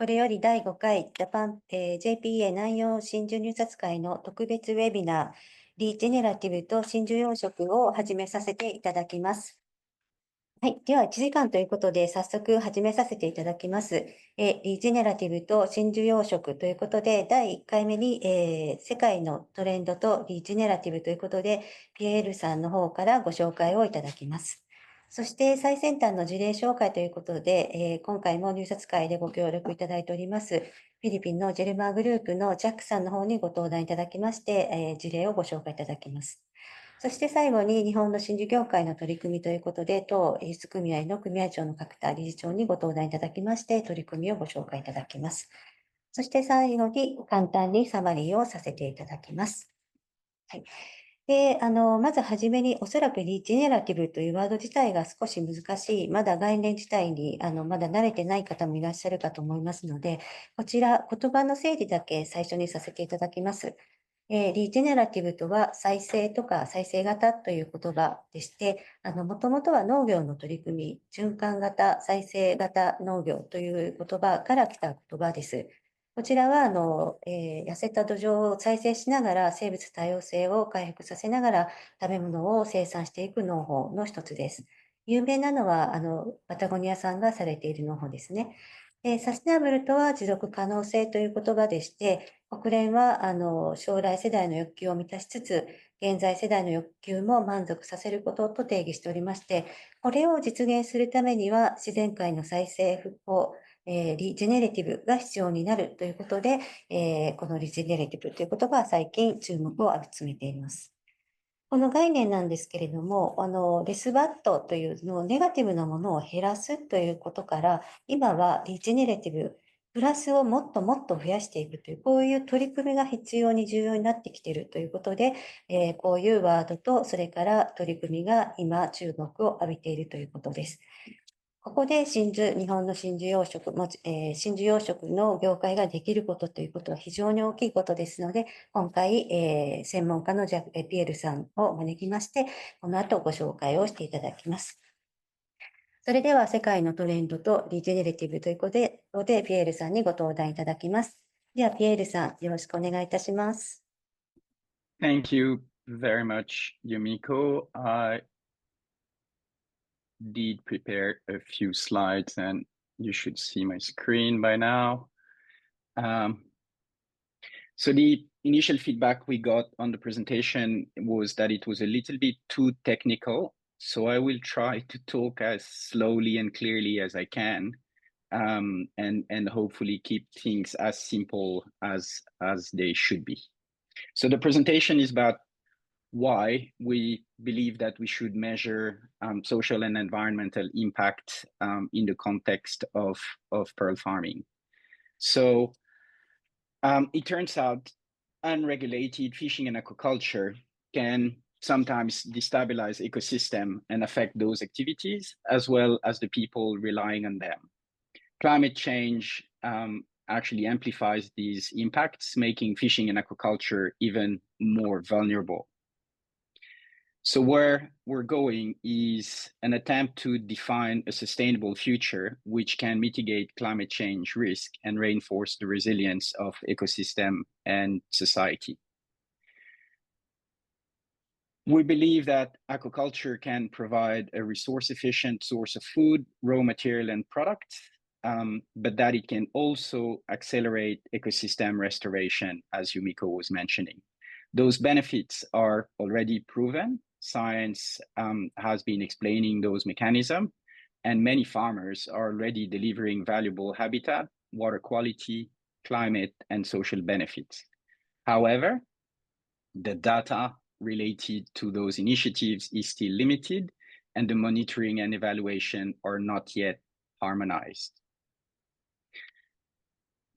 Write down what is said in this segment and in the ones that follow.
これより第5回ジャパン、JPA 南洋真珠入札会の特別ウェビナー、リジェネラティブと真珠養殖を始めさせていただきます。はい。では、1時間ということで、早速始めさせていただきます。リジェネラティブと真珠養殖ということで、第1回目に、世界のトレンドとリジェネラティブということで、ピエールさんの方からご紹介をいただきます。そして最先端の事例紹介ということで、今回も入札会でご協力いただいております、フィリピンのジェルマーグループのジャックさんの方にご登壇いただきまして、事例をご紹介いただきます。そして最後に日本の真珠業界の取り組みということで、当輸出組合の組合長の角田理事長にご登壇いただきまして、取り組みをご紹介いただきます。そして最後に簡単にサマリーをさせていただきます。はい。で、まずはじめに、おそらくリジェネラティブというワード自体が少し難しい、まだ概念自体に、まだ慣れてない方もいらっしゃるかと思いますので、こちら、言葉の整理だけ最初にさせていただきます。リジェネラティブとは再生とか再生型という言葉でして、もともとは農業の取り組み、循環型、再生型農業という言葉から来た言葉です。こちらは、痩せた土壌を再生しながら生物多様性を回復させながら食べ物を生産していく農法の一つです。有名なのは、パタゴニアさんがされている農法ですね。サステナブルとは持続可能性という言葉でして、国連は、将来世代の欲求を満たしつつ、現在世代の欲求も満足させることと定義しておりまして、これを実現するためには、自然界の再生復興、リジェネレティブが必要になるということで、このリジェネレティブという言葉は最近注目を集めています。この概念なんですけれども、レスバットというのネガティブなものを減らすということから、今はリジェネレティブ、プラスをもっともっと増やしていくという、こういう取り組みが必要に重要になってきているということで、こういうワードと、それから取り組みが今注目を浴びているということです。ここで日本の真珠養殖も、真珠養殖の業界ができることということは非常に大きいことですので、今回、専門家のピエールさんを招きまして、この後ご紹介をしていただきます。それでは世界のトレンドとリジェネレティブということで、ピエールさんにご登壇いただきます。では、ピエールさん、よろしくお願いいたします。Thank you very much, Yumiko. I did prepare a few slides and you should see my screen by now. So the initial feedback we got on the presentation was that it was a little bit too technical. So I will try to talk as slowly and clearly as I can, and hopefully keep things as simple as they should be. So the presentation is about why we believe that we should measure social and environmental impact in the context of pearl farming. So it turns out unregulated fishing and aquaculture can sometimes destabilize ecosystem and affect those activities as well as the people relying on them. Climate change actually amplifies these impacts, making fishing and aquaculture even more vulnerable. So where we're going is an attempt to define a sustainable future which can mitigate climate change risk and reinforce the resilience of ecosystem and society. We believe that aquaculture can provide a resource-efficient source of food, raw material, and products, but that it can also accelerate ecosystem restoration, as Yumiko was mentioning. Those benefits are already proven. Science has been explaining those mechanisms, and many farmers are already delivering valuable habitat, water quality, climate, and social benefits. However, the data related to those initiatives is still limited, and the monitoring and evaluation are not yet harmonized.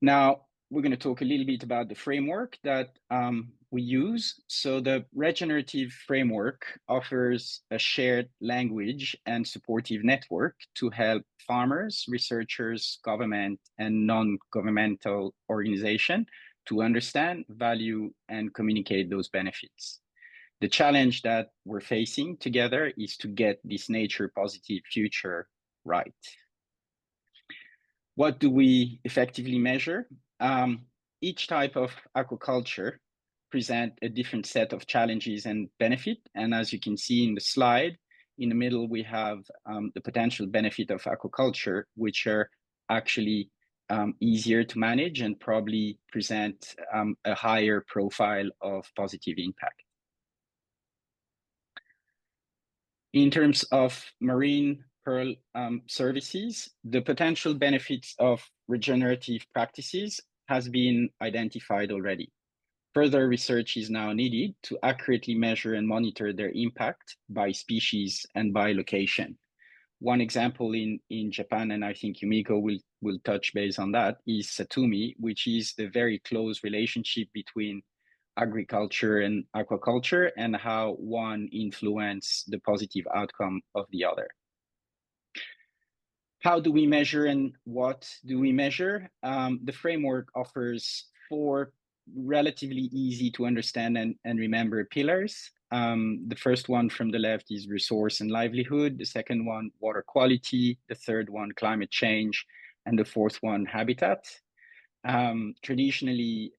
Now, we're going to talk a little bit about the framework that we use. So the regenerative framework offers a shared language and supportive network to help farmers, researchers, government, and non-governmental organizations to understand, value, and communicate those benefits. The challenge that we're facing together is to get this nature positive future right. What do we effectively measure? Each type of aquaculture present a different set of challenges and benefit. And as you can see in the slide, in the middle, we have the potential benefit of aquaculture, which are actually easier to manage and probably present a higher profile of positive impact. In terms of marine pearl services, the potential benefits of regenerative practices has been identified already. Further research is now needed to accurately measure and monitor their impact by species and by location. One example in Japan, and I think Yumiko will touch base on that, is Satumi, which is the very close relationship between agriculture and aquaculture and how one influence the positive outcome of the other. How do we measure and what do we measure? The framework offers 4 relatively easy to understand and remember pillars. The first one from the left is resource and livelihood. The second one, water quality. The third one, climate change. And the fourth one, habitat. Traditionally,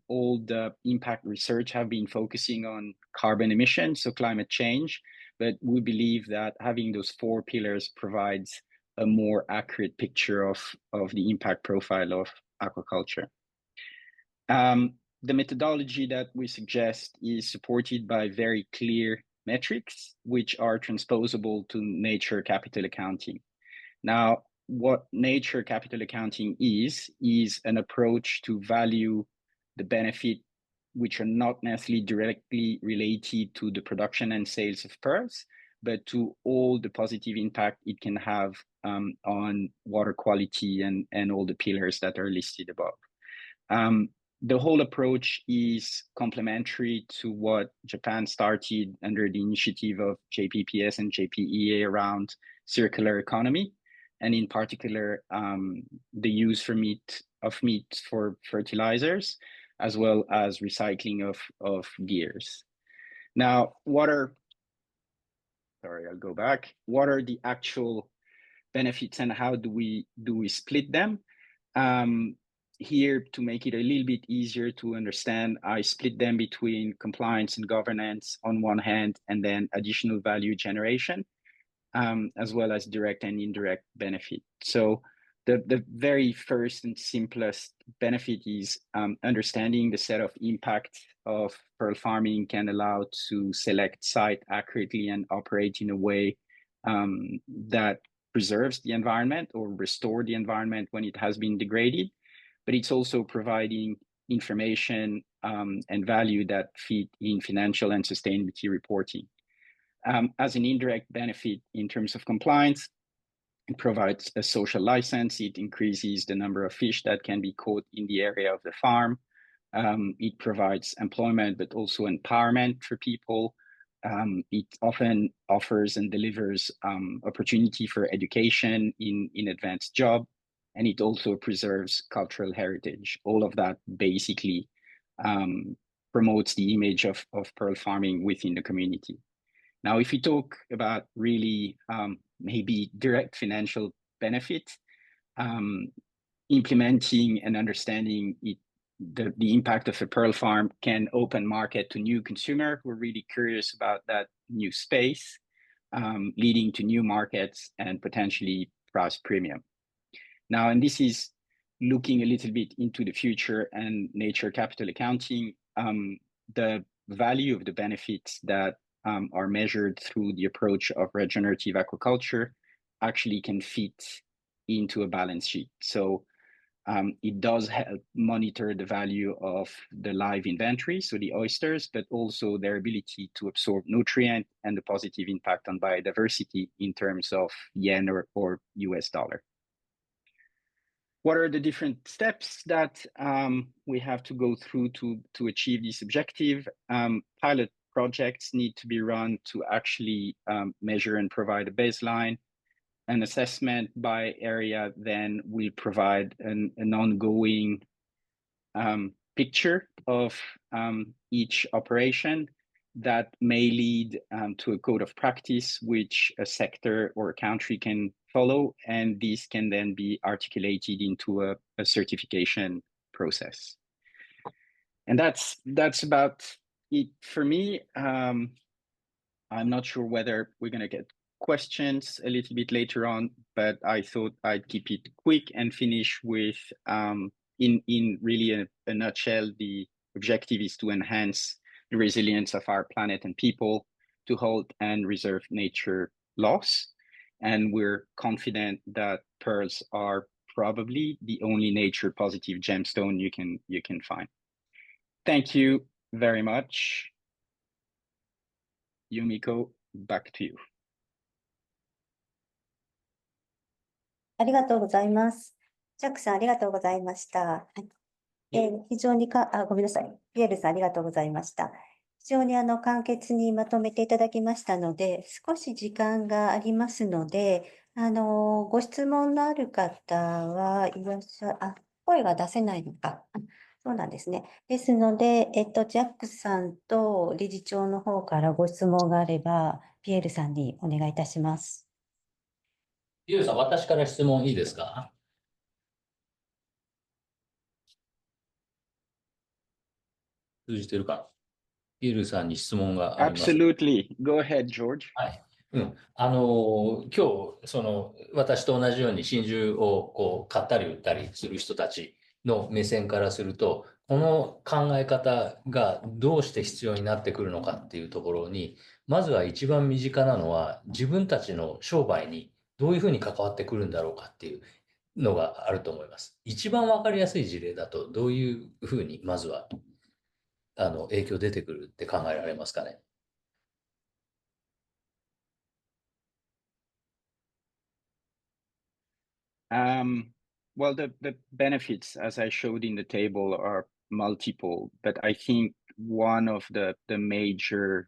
all the impact research have been focusing on carbon emissions, so climate change, but we believe that having those 4 pillars provides a more accurate picture of the impact profile of aquaculture. The methodology that we suggest is supported by very clear metrics, which are transposable to nature capital accounting. Now, what nature capital accounting is an approach to value the benefit which are not necessarily directly related to the production and sales of pearls, but to all the positive impact it can have on water quality and all the pillars that are listed above. The whole approach is complementary to what Japan started under the initiative of JPPS and JPEA around circular economy, and in particular, the use of meat for fertilizers, as well as recycling of gears. Now, I'll go back. What are the actual benefits and how do we split them? Here, to make it a little bit easier to understand, I split them between compliance and governance on one hand, and then additional value generation, as well as direct and indirect benefit. So the very first and simplest benefit is understanding the set of impact of pearl farming can allow to select site accurately and operate in a way that preserves the environment or restore the environment when it has been degraded. But it's also providing information and value that fit in financial and sustainability reporting. As an indirect benefit in terms of compliance, it provides a social license. It increases the number of fish that can be caught in the area of the farm. It provides employment, but also empowerment for people. It often offers and delivers opportunity for education in advanced job, and it also preserves cultural heritage. All of that basically promotes the image of pearl farming within the community. Now, if we talk about really maybe direct financial benefit, implementing and understanding the impact of a pearl farm can open market to new consumer who are really curious about that new space, leading to new markets and potentially price premium. Now, and this is looking a little bit into the future and nature capital accounting, the value of the benefits that are measured through the approach of regenerative aquaculture actually can fit into a balance sheet. So it does help monitor the value of the live inventory, so the oysters, but also their ability to absorb nutrient and the positive impact on biodiversity in terms of yen or US dollar. What are the different steps that we have to go through to achieve this objective? Pilot projects need to be run to actually measure and provide a baseline. An assessment by area then will provide an ongoing picture of each operation. that may lead to a code of practice which a sector or a country can follow, and this can then be articulated into a certification process. And that's about it for me. I'm not sure whether we're going to get questions a little bit later on, but I thought I'd keep it quick and finish with, in really a nutshell, the objective is to enhance the resilience of our planet and people, to halt and reserve nature loss. And we're confident that pearls are probably the only nature positive gemstone you can find. Thank you very much. Yumiko, back to you. ありがとうございます。ジャックさん、ありがとうございました。はい、非常にごめんなさい。ピエールさん、ありがとうございました。非常に簡潔にまとめていただきましたので、少し時間がありますので、ご質問のある方はいらっしゃ、声が出せないのか。そうなんですね。ですので、ジャックさんと理事長の方からご質問があれば、ピエールさんにお願いいたします。ゆうさん、私から質問いいですか？通じてるかな？ゆうさんに質問があります。Absolutely. Go ahead, George. はい。今日、私と同じように真珠を買ったり売ったりする人たちの目線からすると、この考え方がどうして必要になってくるのかっていうところに、まずは一番身近なのは、自分たちの商売にどういうふうに関わってくるんだろうかっていうのがあると思います。一番わかりやすい事例だと、どういうふうに、まずは、影響出てくるって考えられますかね。Well, the benefits, as I showed in the table, are multiple, but I think one of the major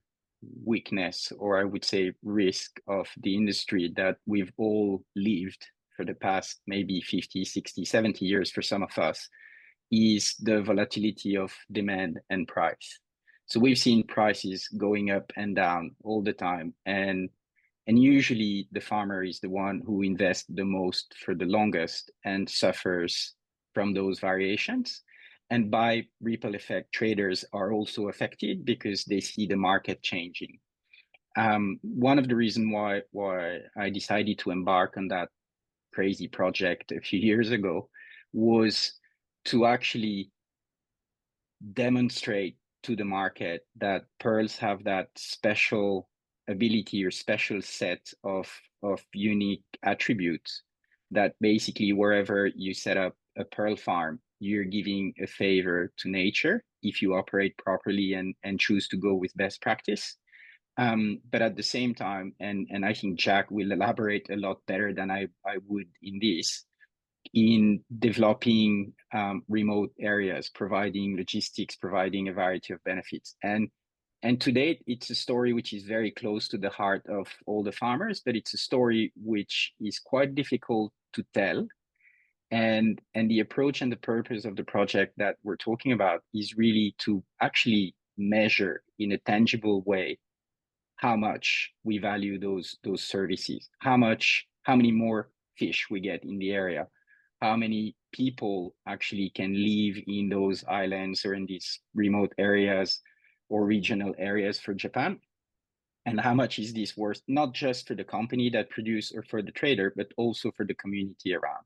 weakness, or I would say risk of the industry that we've all lived for the past maybe 50, 60, 70 years for some of us, is the volatility of demand and price. So we've seen prices going up and down all the time, and usually the farmer is the one who invests the most for the longest and suffers from those variations. And by ripple effect, traders are also affected because they see the market changing. One of the reasons why I decided to embark on that crazy project a few years ago was to actually demonstrate to the market that pearls have that special ability or special set of unique attributes that basically wherever you set up a pearl farm, you're giving a favor to nature if you operate properly and choose to go with best practice. But at the same time, and I think Jack will elaborate a lot better than I would in this, in developing remote areas, providing logistics, providing a variety of benefits. And to date, it's a story which is very close to the heart of all the farmers, but it's a story which is quite difficult to tell. And the approach and the purpose of the project that we're talking about is really to actually measure in a tangible way how much we value those services, how many more fish we get in the area, how many people actually can live in those islands or in these remote areas or regional areas for Japan, and how much is this worth not just for the company that produce or for the trader, but also for the community around.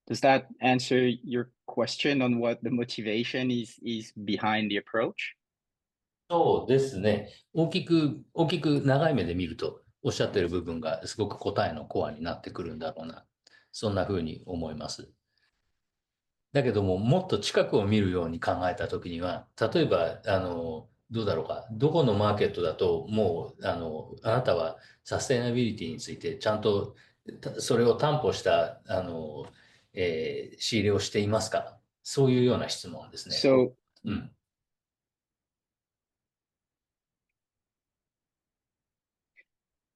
Does that answer your question on what the motivation is behind the approach? そうですね。大きく長い目で見ると、おっしゃってる部分がすごく答えのコアになってくるんだろうな。そんな風に思います。だけども、もっと近くを見るように考えたときには、例えば、どうだろうか。どこのマーケットだと、もう、あなたはサステナビリティについて、ちゃんと、それを担保した、仕入れをしていますか？そういうような質問ですね。So うん。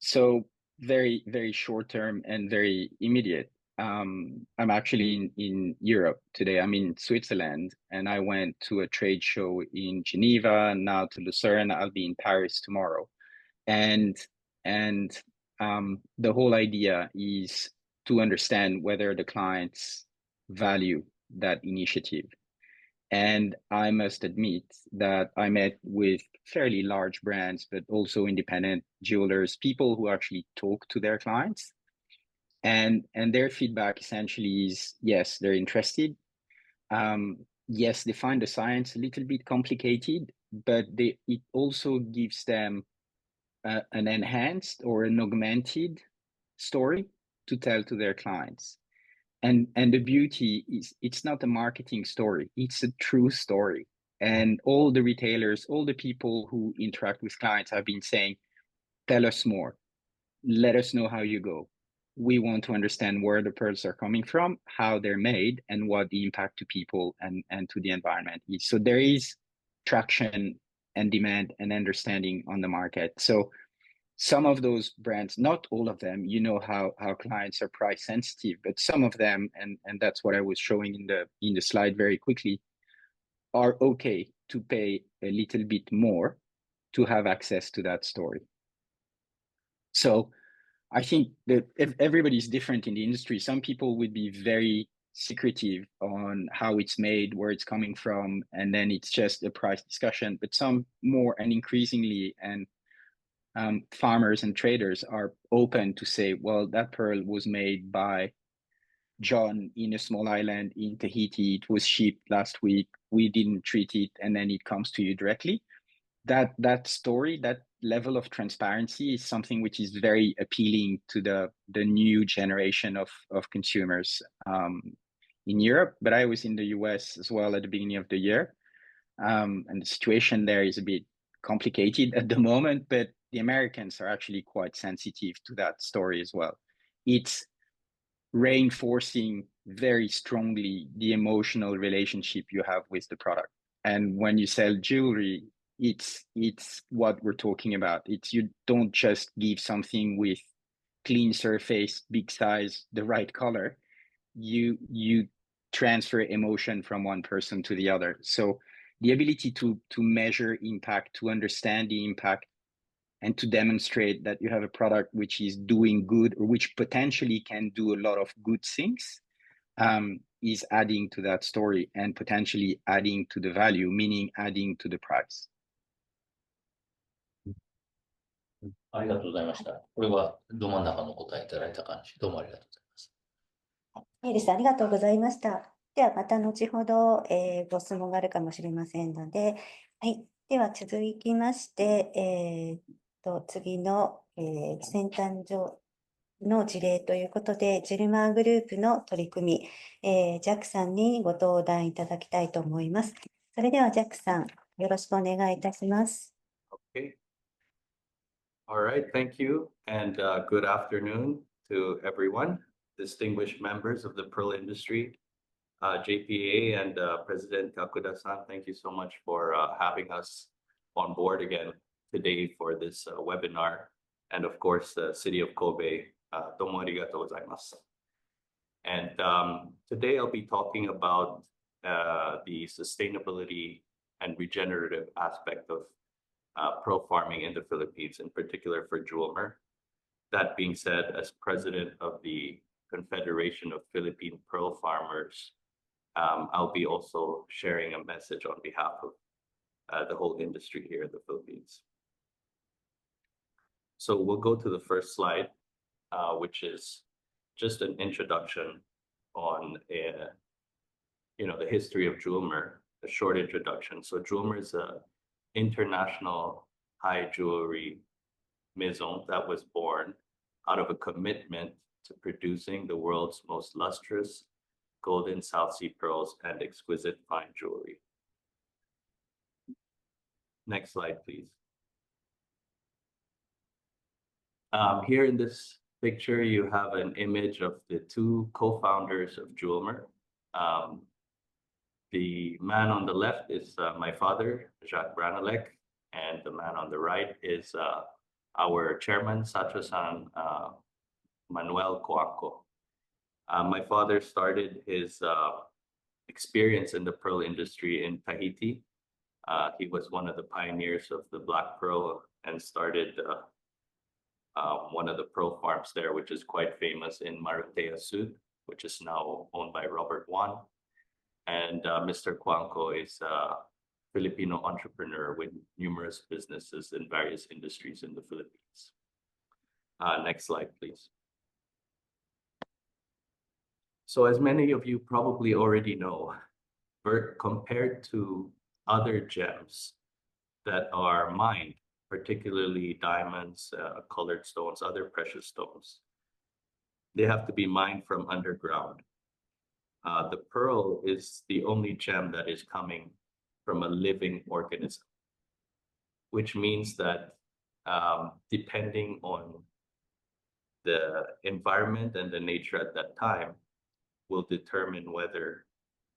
So very, very short term and very immediate. I'm actually in Europe today. I'm in Switzerland, and I went to a trade show in Geneva, now to Lucerne. I'll be in Paris tomorrow. And the whole idea is to understand whether the clients value that initiative. And I must admit that I met with fairly large brands, but also independent jewelers, people who actually talk to their clients. And their feedback essentially is, yes, they're interested. Yes, they find the science a little bit complicated, but it also gives them an enhanced or an augmented story to tell to their clients. And the beauty is it's not a marketing story, it's a true story. And all the retailers, all the people who interact with clients have been saying, tell us more, let us know how you go. We want to understand where the pearls are coming from, how they're made, and what the impact to people and to the environment is. So there is traction and demand and understanding on the market. So some of those brands, not all of them, you know how clients are price sensitive, but some of them, and that's what I was showing in the slide very quickly, are okay to pay a little bit more to have access to that story. So I think that if everybody's different in the industry, some people would be very secretive on how it's made, where it's coming from, and then it's just a price discussion. But some more and increasingly, and farmers and traders are open to say, well, that pearl was made by John in a small island in Tahiti. It was shipped last week. We didn't treat it, and then it comes to you directly. That story, that level of transparency is something which is very appealing to the new generation of consumers in Europe. But I was in the US as well at the beginning of the year. And the situation there is a bit complicated at the moment, but the Americans are actually quite sensitive to that story as well. It's reinforcing very strongly the emotional relationship you have with the product. And when you sell jewelry, it's what we're talking about. It's you don't just give something with clean surface, big size, the right color. You transfer emotion from one person to the other. So the ability to measure impact, to understand the impact, and to demonstrate that you have a product which is doing good or which potentially can do a lot of good things is adding to that story and potentially adding to the value, meaning adding to the price. ありがとうございました。これはど真ん中の答えいただいた感じ。どうもありがとうございます。いいです。ありがとうございました。では、また後ほど、ご質問があるかもしれませんので、はい。では、続きまして、次の、先端上の事例ということで、ジルマーグループの取り組み、ジャックさんにご登壇いただきたいと思います。それでは、ジャックさん、よろしくお願いいたします。Okay. All right. Thank you. And good afternoon to everyone, distinguished members of the pearl industry, JPA and President Kakuda-san. Thank you so much for having us on board again today for this webinar. And of course, the city of Kobe. Domo arigatou gozaimasu. And today I'll be talking about the sustainability and regenerative aspect of pearl farming in the Philippines, in particular for Jewelmer. That being said, as president of the Confederation of Philippine Pearl Farmers, I'll be also sharing a message on behalf of the whole industry here in the Philippines. So we'll go to the first slide, which is just an introduction on the history of Jewelmer, a short introduction. So Jewelmer is a international high jewelry maison that was born out of a commitment to producing the world's most lustrous golden South Sea pearls and exquisite fine jewelry. Next slide, please. Here in this picture, you have an image of the two co-founders of Jewelmer. The man on the left is my father, Jacques Branelec, and the man on the right is our chairman, Sacho-san, Manuel Coaco. My father started his experience in the pearl industry in Tahiti. He was one of the pioneers of the black pearl and started one of the pearl farms there, which is quite famous in Maratea Sud, which is now owned by Robert Wan. And Mr. Cuanco is a Filipino entrepreneur with numerous businesses in various industries in the Philippines. Next slide, please. So as many of you probably already know, compared to other gems that are mined, particularly diamonds, colored stones, other precious stones, they have to be mined from underground. The pearl is the only gem that is coming from a living organism, which means that depending on the environment and the nature at that time will determine whether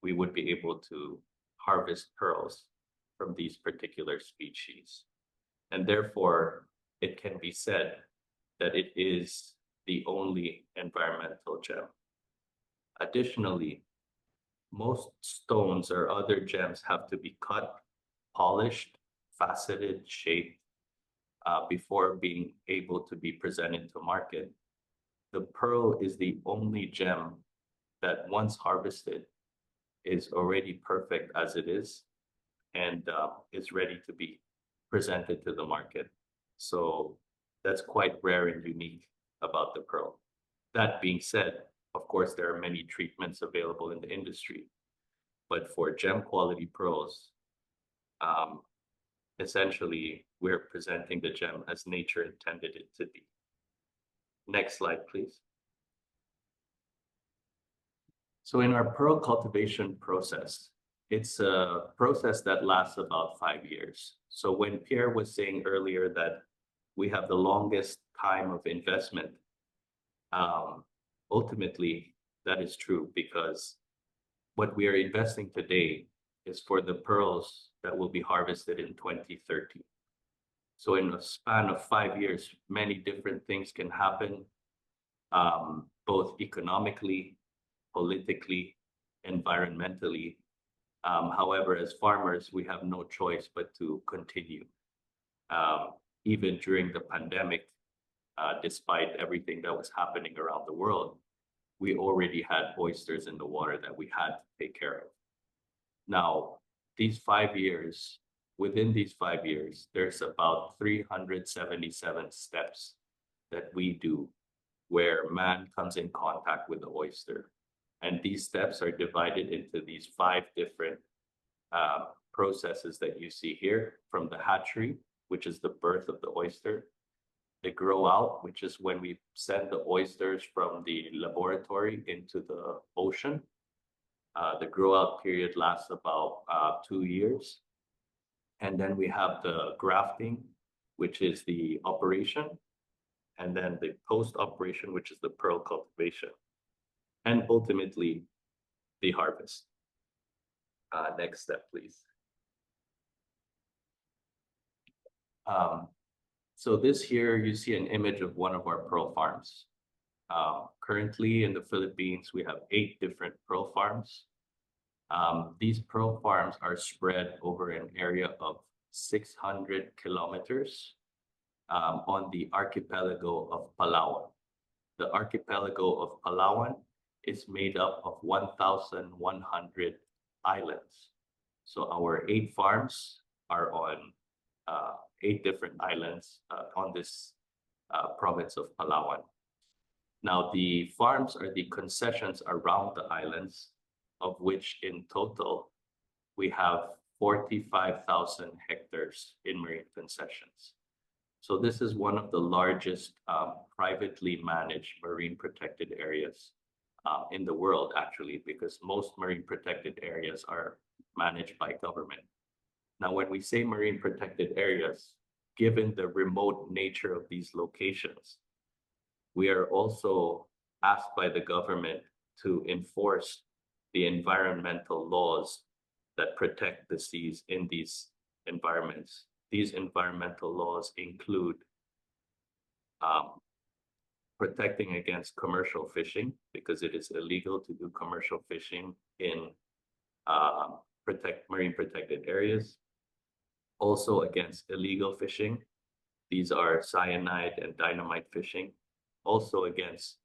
we would be able to harvest pearls from these particular species. And therefore, it can be said that it is the only environmental gem. Additionally, most stones or other gems have to be cut, polished, faceted, shaped before being able to be presented to market. The pearl is the only gem that once harvested is already perfect as it is and is ready to be presented to the market. So that's quite rare and unique about the pearl. That being said, of course, there are many treatments available in the industry, but for gem quality pearls, essentially, we're presenting the gem as nature intended it to be. Next slide, please. So in our pearl cultivation process, it's a process that lasts about 5 years. So when Pierre was saying earlier that we have the longest time of investment, ultimately, that is true because what we are investing today is for the pearls that will be harvested in 2030. So in a span of 5 years, many different things can happen, both economically, politically, environmentally. However, as farmers, we have no choice but to continue. Even during the pandemic, despite everything that was happening around the world, we already had oysters in the water that we had to take care of. Now, these 5 years, within these 5 years, there's about 377 steps that we do where man comes in contact with the oyster. And these steps are divided into these 5 different processes that you see here, from the hatchery, which is the birth of the oyster, the grow out, which is when we send the oysters from the laboratory into the ocean. The grow out period lasts about 2 years. And then we have the grafting, which is the operation. And then the post-operation, which is the pearl cultivation. And ultimately, the harvest. Next step, please. So this here, you see an image of one of our pearl farms. Currently in the Philippines, we have 8 different pearl farms. These pearl farms are spread over an area of 600 kilometers on the archipelago of Palawan. The archipelago of Palawan is made up of 1,100 islands. So our 8 farms are on 8 different islands on this province of Palawan. Now, the farms are the concessions around the islands, of which in total, we have 45,000 hectares in marine concessions. So this is one of the largest privately managed marine protected areas in the world, actually, because most marine protected areas are managed by government. Now, when we say marine protected areas, given the remote nature of these locations, we are also asked by the government to enforce the environmental laws that protect the seas in these environments. These environmental laws include protecting against commercial fishing because it is illegal to do commercial fishing in marine protected areas. Also against illegal fishing. These are cyanide and dynamite fishing. Also against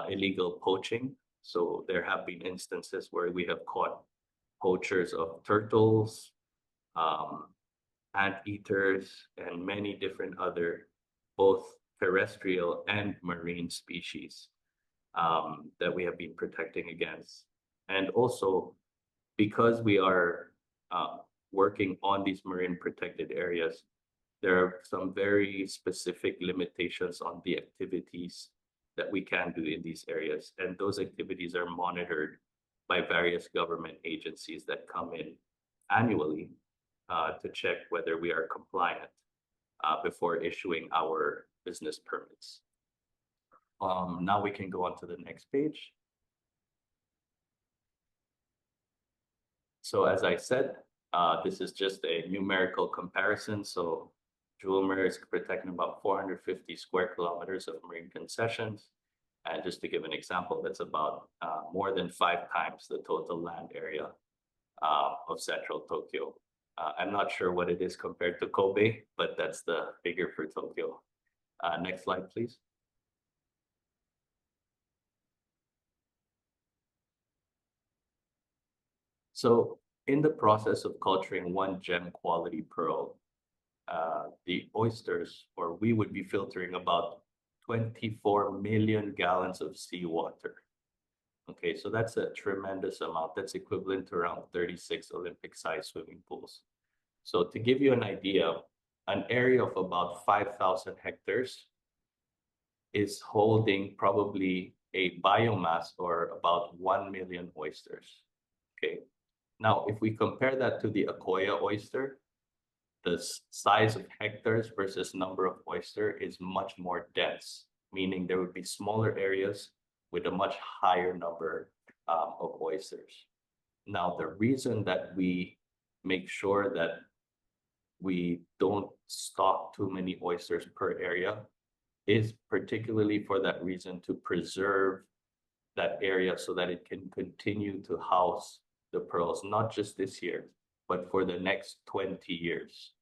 illegal poaching. So there have been instances where we have caught poachers of turtles, anteaters, and many different other both terrestrial and marine species that we have been protecting against. And also because we are working on these marine protected areas, there are some very specific limitations on the activities that we can do in these areas. And those activities are monitored by various government agencies that come in annually to check whether we are compliant before issuing our business permits. Now we can go on to the next page. So as I said, this is just a numerical comparison. So Jewelmer is protecting about 450 square kilometers of marine concessions. And just to give an example, that's about more than 5 times the total land area of central Tokyo. I'm not sure what it is compared to Kobe, but that's the figure for Tokyo. Next slide, please. So in the process of culturing 1 gem quality pearl, the oysters, or we would be filtering about 24 million gallons of seawater. Okay, so that's a tremendous amount. That's equivalent to around 36 Olympic-sized swimming pools. So to give you an idea, an area of about 5,000 hectares is holding probably a biomass or about 1 million oysters. Okay, now if we compare that to the Akoya oyster, the size of hectares versus number of oyster is much more dense, meaning there would be smaller areas with a much higher number of oysters. Now, the reason that we make sure that we don't stock too many oysters per area is particularly for that reason, to preserve that area so that it can continue to house the pearls, not just this year, but for the next 20 years,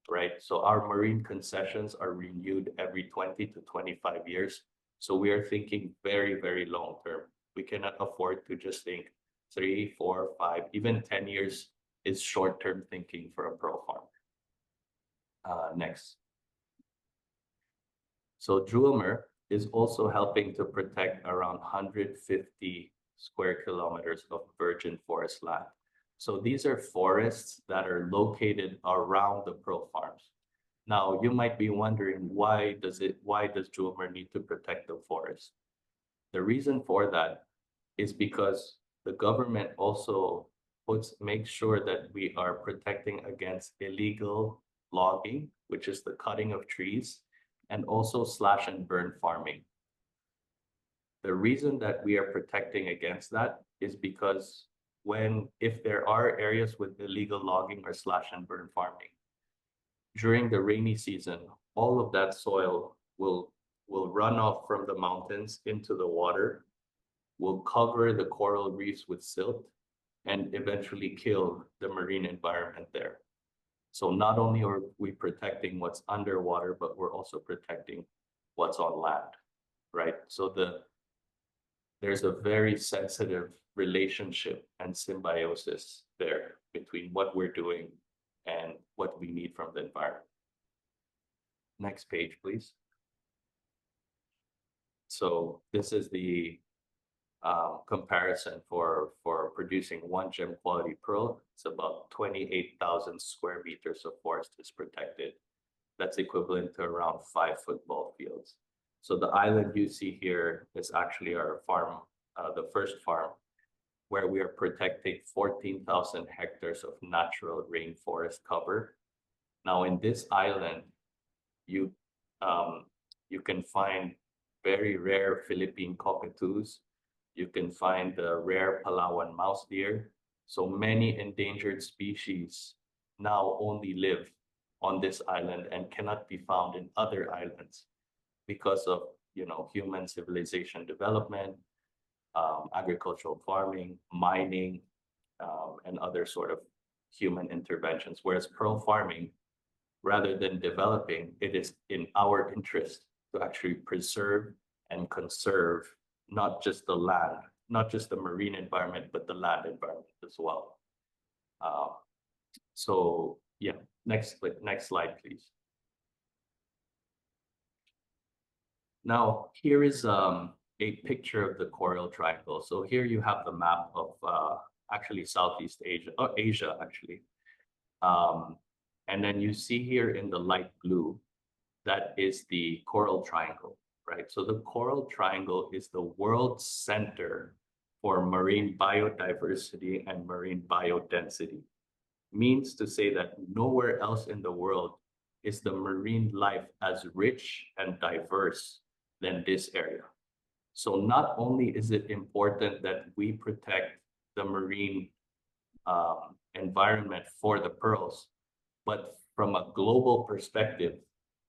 right? So our marine concessions are renewed every 20 to 25 years. So we are thinking very, very long term. We cannot afford to just think 3, 4, 5, even 10 years is short-term thinking for a pearl farm. Next. So Jewelmer is also helping to protect around 150 square kilometers of virgin forest land. So these are forests that are located around the pearl farms. Now you might be wondering, why does Jewelmer need to protect the forest? The reason for that is because the government also makes sure that we are protecting against illegal logging, which is the cutting of trees, and also slash and burn farming. The reason that we are protecting against that is because if there are areas with illegal logging or slash and burn farming, during the rainy season, all of that soil will run off from the mountains into the water, will cover the coral reefs with silt, and eventually kill the marine environment there. So not only are we protecting what's underwater, but we're also protecting what's on land, right? So there's a very sensitive relationship and symbiosis there between what we're doing and what we need from the environment. Next page, please. So this is the comparison for producing 1 gem quality pearl. It's about 28,000 square meters of forest is protected. That's equivalent to around 5 football fields. So the island you see here is actually our farm, the first farm, where we are protecting 14,000 hectares of natural rainforest cover. Now in this island, you can find very rare Philippine cockatoos. You can find the rare Palawan mouse deer. So many endangered species now only live on this island and cannot be found in other islands because of human civilization development, agricultural farming, mining, and other sort of human interventions. Whereas pearl farming, rather than developing, it is in our interest to actually preserve and conserve not just the land, not just the marine environment, but the land environment as well. So yeah, next slide, please. Now, here is a picture of the Coral Triangle. So here you have the map of actually Southeast Asia, or Asia actually. And then you see here in the light blue, that is the Coral Triangle, right? So the Coral Triangle is the world center for marine biodiversity and marine biodensity. Means to say that nowhere else in the world is the marine life as rich and diverse than this area. So not only is it important that we protect the marine environment for the pearls, but from a global perspective,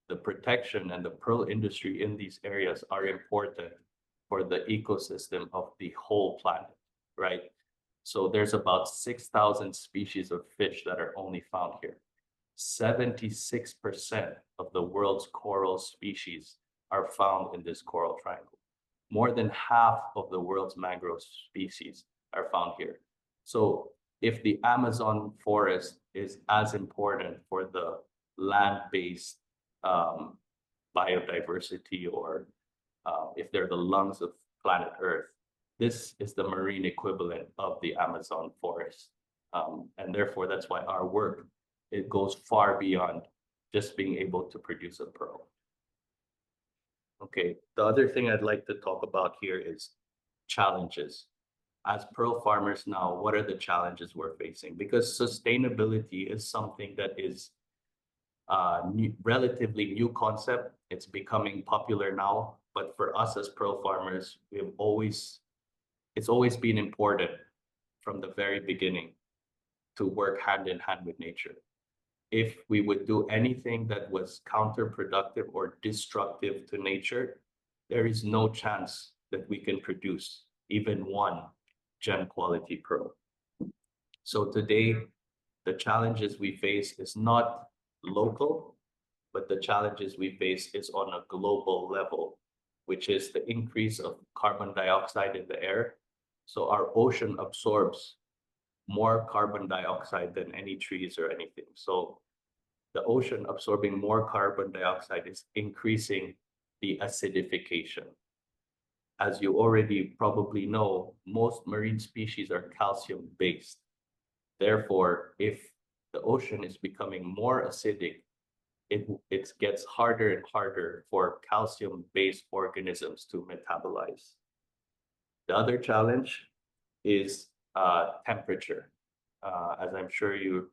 the protection and the pearl industry in these areas are important for the ecosystem of the whole planet, right? So there's about 6,000 species of fish that are only found here. 76% of the world's coral species are found in this Coral Triangle. More than half of the world's mangrove species are found here. So if the Amazon forest is as important for the land-based biodiversity, or if they're the lungs of planet Earth, this is the marine equivalent of the Amazon forest. And therefore, that's why our work, it goes far beyond just being able to produce a pearl. Okay, the other thing I'd like to talk about here is challenges. As pearl farmers now, what are the challenges we're facing? Because sustainability is something that is relatively new concept. It's becoming popular now, but for us as pearl farmers, it's always been important from the very beginning to work hand in hand with nature. If we would do anything that was counterproductive or destructive to nature, there is no chance that we can produce even one gem quality pearl. So today, the challenges we face is not local, but the challenges we face is on a global level, which is the increase of carbon dioxide in the air. So our ocean absorbs more carbon dioxide than any trees or anything. So the ocean absorbing more carbon dioxide is increasing the acidification. As you already probably know, most marine species are calcium-based. Therefore, if the ocean is becoming more acidic, it gets harder and harder for calcium-based organisms to metabolize. The other challenge is temperature. As I'm sure you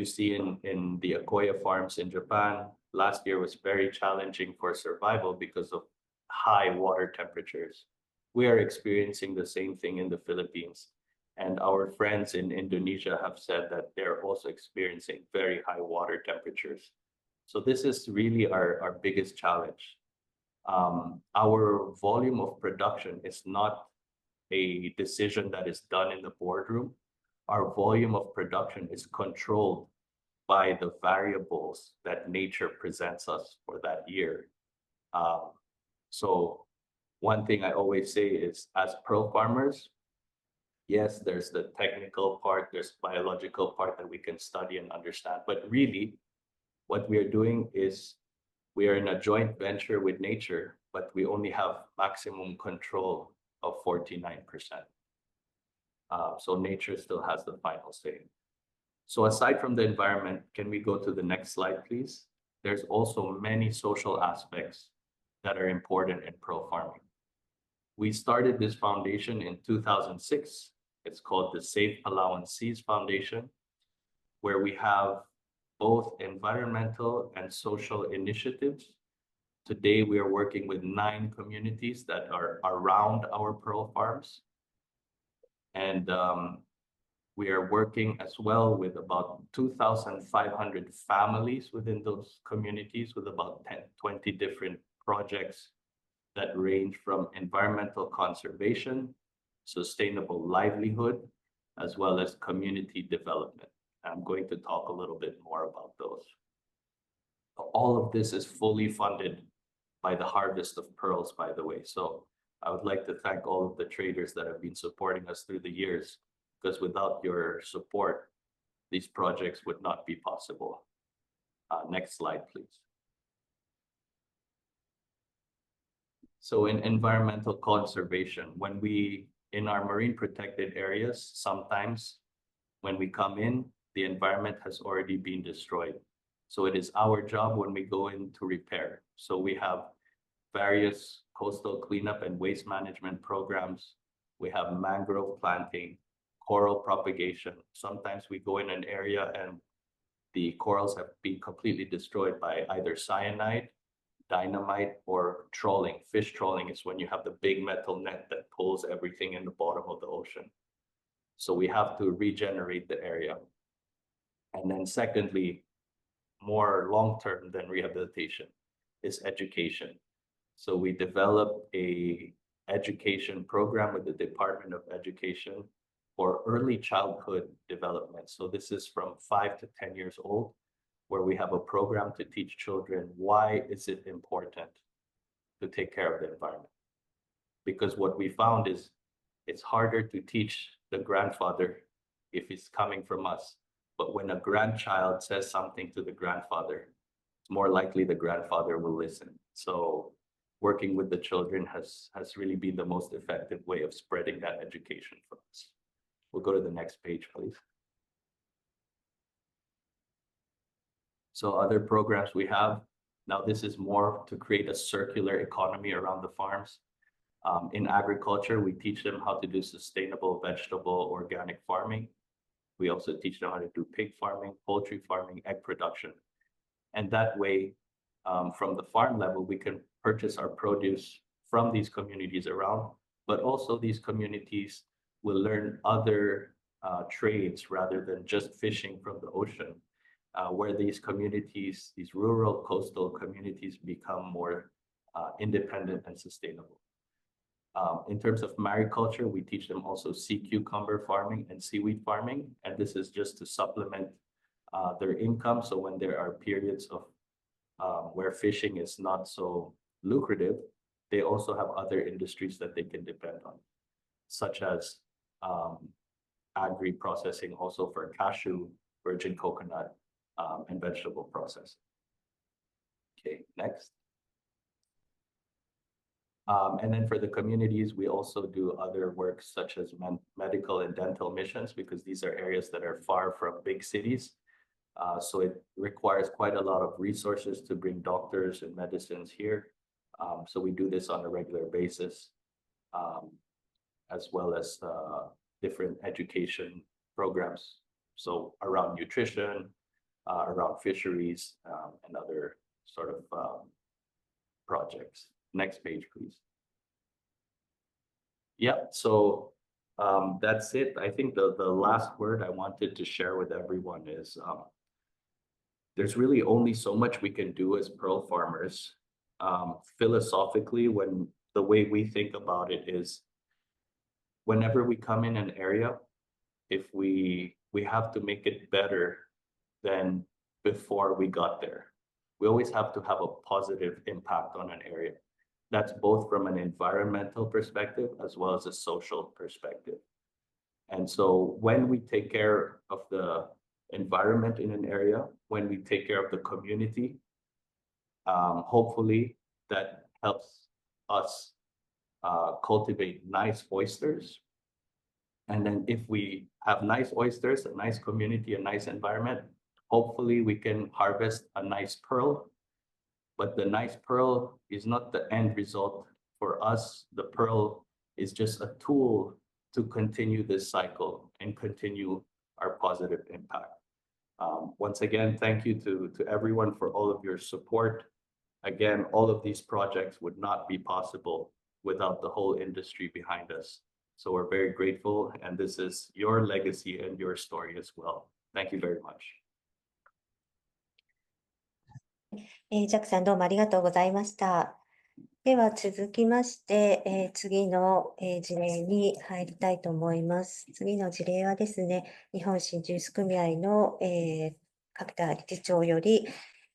see in the Akoya farms in Japan, last year was very challenging for survival because of high water temperatures. We are experiencing the same thing in the Philippines. And our friends in Indonesia have said that they're also experiencing very high water temperatures. So this is really our biggest challenge. Our volume of production is not a decision that is done in the boardroom. Our volume of production is controlled by the variables that nature presents us for that year. So one thing I always say is, as pearl farmers, yes, there's the technical part, there's biological part that we can study and understand, but really what we are doing is we are in a joint venture with nature, but we only have maximum control of 49%. So nature still has the final say. So aside from the environment, can we go to the next slide, please? There's also many social aspects that are important in pearl farming. We started this foundation in 2006. It's called the Safe Palawan Seas Foundation, where we have both environmental and social initiatives. Today, we are working with 9 communities that are around our pearl farms. And we are working as well with about 2,500 families within those communities, with about 20 different projects that range from environmental conservation, sustainable livelihood, as well as community development. I'm going to talk a little bit more about those. All of this is fully funded by the harvest of pearls, by the way. So I would like to thank all of the traders that have been supporting us through the years, because without your support, these projects would not be possible. Next slide, please. So in environmental conservation, when in our marine protected areas, sometimes when we come in, the environment has already been destroyed. So it is our job when we go in to repair. So we have various coastal cleanup and waste management programs. We have mangrove planting, coral propagation. Sometimes we go in an area and the corals have been completely destroyed by either cyanide, dynamite, or trawling. Fish trawling is when you have the big metal net that pulls everything in the bottom of the ocean. So we have to regenerate the area. And then secondly, more long-term than rehabilitation is education. So we developed a education program with the Department of Education for early childhood development. So this is from 5 to 10 years old, where we have a program to teach children why is it important to take care of the environment. Because what we found is it's harder to teach the grandfather if it's coming from us. But when a grandchild says something to the grandfather, it's more likely the grandfather will listen. So working with the children has really been the most effective way of spreading that education for us. We'll go to the next page, please. So other programs we have, now this is more to create a circular economy around the farms. In agriculture, we teach them how to do sustainable vegetable organic farming. We also teach them how to do pig farming, poultry farming, egg production. And that way, from the farm level, we can purchase our produce from these communities around, but also these communities will learn other trades rather than just fishing from the ocean, where these communities, these rural coastal communities become more independent and sustainable. In terms of mariculture, we teach them also sea cucumber farming and seaweed farming. And this is just to supplement their income. So when there are periods of where fishing is not so lucrative, they also have other industries that they can depend on, such as agri-processing also for cashew, virgin coconut, and vegetable processing. Okay, next. And then for the communities, we also do other work such as medical and dental missions, because these are areas that are far from big cities. So it requires quite a lot of resources to bring doctors and medicines here. So we do this on a regular basis, as well as different education programs. So around nutrition, around fisheries, and other sort of projects. Next page, please. Yeah, so that's it. I think the last word I wanted to share with everyone is there's really only so much we can do as pearl farmers. Philosophically, when the way we think about it is whenever we come in an area, if we have to make it better than before we got there. We always have to have a positive impact on an area. That's both from an environmental perspective as well as a social perspective. And so when we take care of the environment in an area, when we take care of the community, hopefully that helps us cultivate nice oysters. And then if we have nice oysters, a nice community, a nice environment, hopefully we can harvest a nice pearl. But the nice pearl is not the end result for us. The pearl is just a tool to continue this cycle and continue our positive impact. Once again, thank you to everyone for all of your support. Again, all of these projects would not be possible without the whole industry behind us. So we're very grateful, and this is your legacy and your story as well. Thank you very much. ジャックさんどうもありがとうございました。では続きまして、次の、事例に入りたいと思います。次の事例はですね、日本真珠輸出組合の、角田理事長より、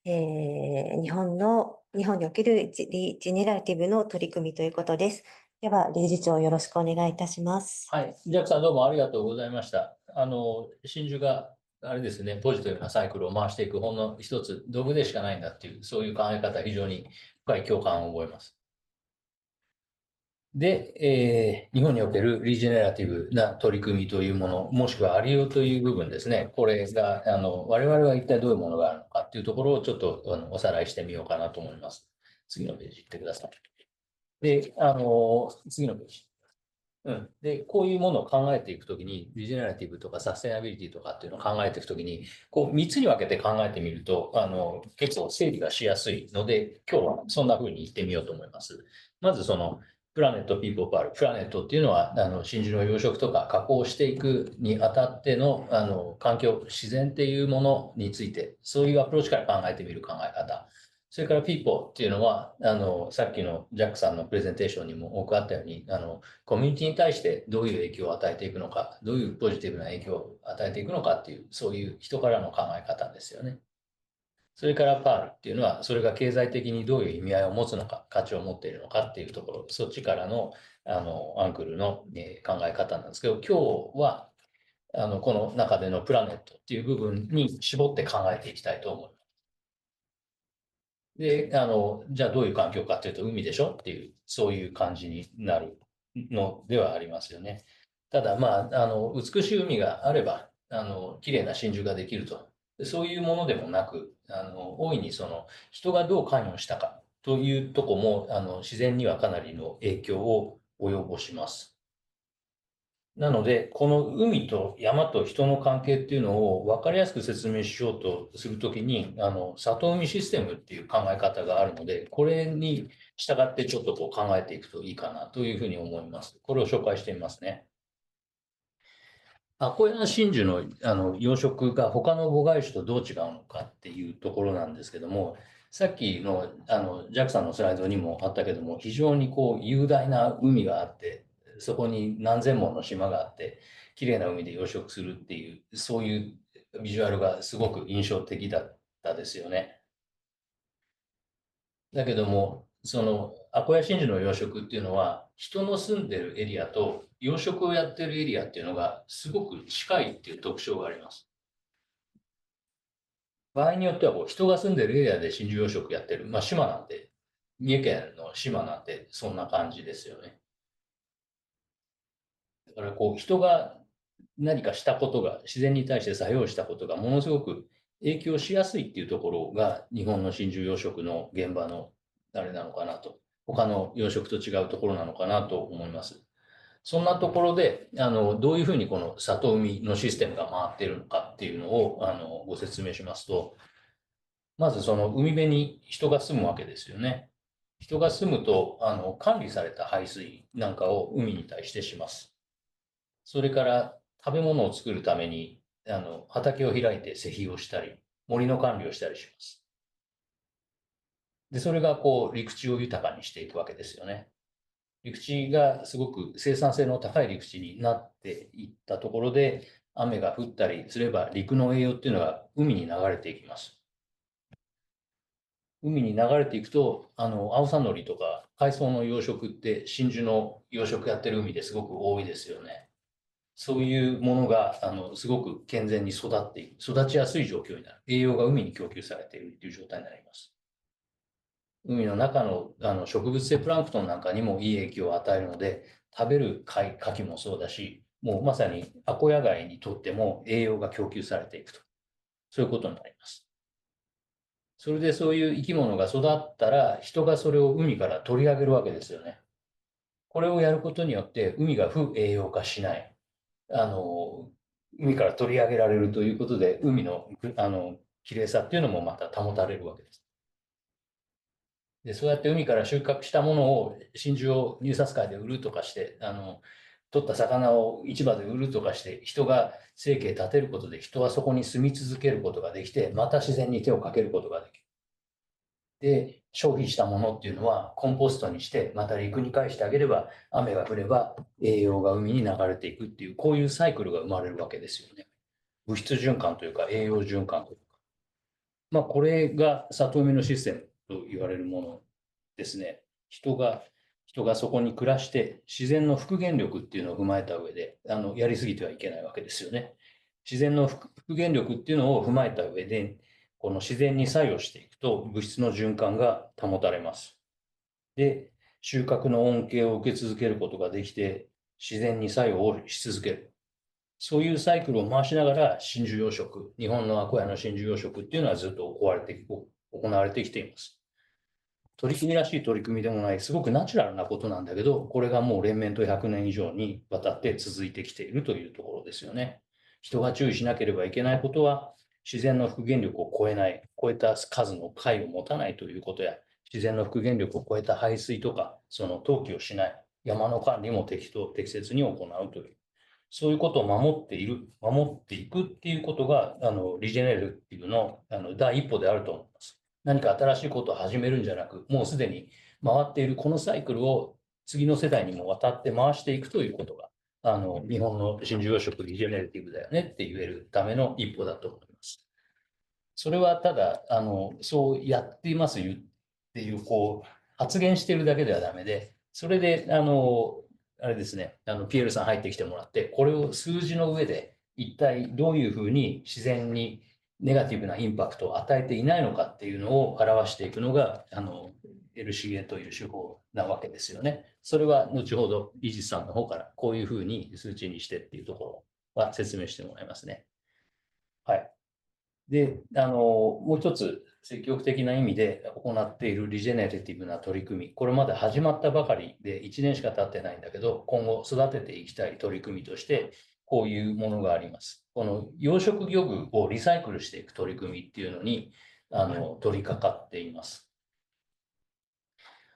日本におけるリジェネラティブの取り組みということです。では、理事長よろしくお願いいたします。はい。ジャックさんどうもありがとうございました。真珠が、あれですね、ポジティブなサイクルを回していくほんの一つ、道具でしかないんだっていう、そういう考え方、非常に深い共感を覚えます。で、日本におけるリジェネラティブな取り組みというもの、もしくはありようという部分ですね。これが、我々は一体どういうものがあるのかっていうところをちょっとおさらいしてみようかなと思います。次のページ行ってください。で、次のページ。で、こういうものを考えていくときに、リジェネラティブとかサステナビリティとかっていうのを考えていくときに、こう3つに分けて考えてみると、結構整理がしやすいので、今日はそんな風に言ってみようと思います。まずその、プラネット、ピーポー、パール。プラネットっていうのは、真珠の養殖とか加工していくにあたっての、環境、自然っていうものについて、そういうアプローチから考えてみる考え方。それから people っていうのは、さっきのジャックさんのプレゼンテーションにも多くあったように、コミュニティに対してどういう影響を与えていくのか、どういうポジティブな影響を与えていくのかっていう、そういう人からの考え方ですよね。それからパールっていうのは、それが経済的にどういう意味合いを持つのか、価値を持っているのかっていうところ、そっちからの、アンクルの、考え方なんですけど、今日は、この中でのプラネットっていう部分に絞って考えていきたいと思います。で、じゃあどういう環境かっていうと海でしょっていう、そういう感じになるのではありますよね。ただ、まあ、美しい海があれば、綺麗な真珠ができると。そういうものでもなく、大いにその、人がどう関与したかというとこも、自然にはかなりの影響を及ぼします。なので、この海と山と人の関係っていうのを分かりやすく説明しようとするときに、里海システムっていう考え方があるので、これに従ってちょっとこう考えていくといいかなというふうに思います。これを紹介してみますね。アコヤ真珠の養殖が他の母外種とどう違うのかっていうところなんですけども、さっきのジャックさんのスライドにもあったけども、非常にこう雄大な海があって、そこに何千もの島があって、綺麗な海で養殖するっていう、そういうビジュアルがすごく印象的だったですよね。だけども、そのアコヤ真珠の養殖っていうのは、人の住んでるエリアと養殖をやってるエリアっていうのがすごく近いっていう特徴があります。場合によってはこう人が住んでるエリアで真珠養殖やってる、まあ島なんて、三重県の島なんてそんな感じですよね。だからこう人が何かしたことが、自然に対して作用したことがものすごく影響しやすいっていうところが日本の真珠養殖の現場のあれなのかなと、他の養殖と違うところなのかなと思います。そんなところで、どういうふうにこの里海のシステムが回っているのかっていうのを、ご説明しますと、まずその海辺に人が住むわけですよね。人が住むと、管理された排水なんかを海に対してします。それから食べ物を作るために、畑を開いて施肥をしたり、森の管理をしたりします。で、それがこう、陸地を豊かにしていくわけですよね。陸地がすごく生産性の高い陸地になっていったところで、雨が降ったりすれば、陸の栄養っていうのが海に流れていきます。海に流れていくと、アオサノリとか海藻の養殖って真珠の養殖やってる海ですごく多いですよね。そういうものが、すごく健全に育っていく、育ちやすい状況になる。栄養が海に供給されているという状態になります。海の中の、植物性プランクトンなんかにもいい影響を与えるので、食べる貝、牡蠣もそうだし、もうまさにアコヤ貝にとっても栄養が供給されていくと。そういうことになります。それでそういう生き物が育ったら、人がそれを海から取り上げるわけですよね。これをやることによって、海が不栄養化しない。海から取り上げられるということで、海の、綺麗さっていうのもまた保たれるわけです。で、そうやって海から収穫したものを、真珠を入札会で売るとかして、取った魚を市場で売るとかして、人が生計立てることで、人はそこに住み続けることができて、また自然に手をかけることができる。っで、消費したものっていうのはコンポストにしてまた陸に返してあげれば、雨が降れば栄養が海に流れていくっていう、こういうサイクルが生まれるわけですよね。物質循環というか栄養循環というか。これが里埋めのシステムと言われるものですね。人がそこに暮らして自然の復元力っていうのを踏まえた上で、やりすぎてはいけないわけですよね。自然の復元力っていうのを踏まえた上で、この自然に作用していくと物質の循環が保たれます。で、収穫の恩恵を受け続けることができて、自然に作用をし続ける。そういうサイクルを回しながら真珠養殖、日本のアコヤの真珠養殖っていうのはずっと行われてきています。取り組みらしい取り組みでもない、すごくナチュラルなことなんだけど、これがもう連綿と100年以上にわたって続いてきているというところですよね。人が注意しなければいけないことは、自然の復元力を超えた数の貝を持たないということや、自然の復元力を超えた排水とか、その投棄をしない、山の管理も適切に行うという。そういうことを守っていくっていうことが、リジェネルティブの、第一歩であると思います。何か新しいことを始めるんじゃなく、もうすでに回っているこのサイクルを次の世代にも渡って回していくということが、日本の真珠養殖リジェネラティブだよねって言えるための一歩だと思います。それはただ、そうやっていますっていう、発言しているだけではダメで、それで、あれですね、ピエールさん入ってきてもらって、これを数字の上で、一体どういうふうに自然にネガティブなインパクトを与えていないのかっていうのを表していくのが、LCA という手法なわけですよね。それは後ほど、イージスさんの方からこういうふうに数値にしてっていうところは説明してもらいますね。はい。で、もう一つ積極的な意味で行っているリジェネラティブな取り組み、これまで始まったばかりで1年しか経ってないんだけど、今後育てていきたい取り組みとして、こういうものがあります。この養殖漁具をリサイクルしていく取り組みっていうのに、取り掛かっています。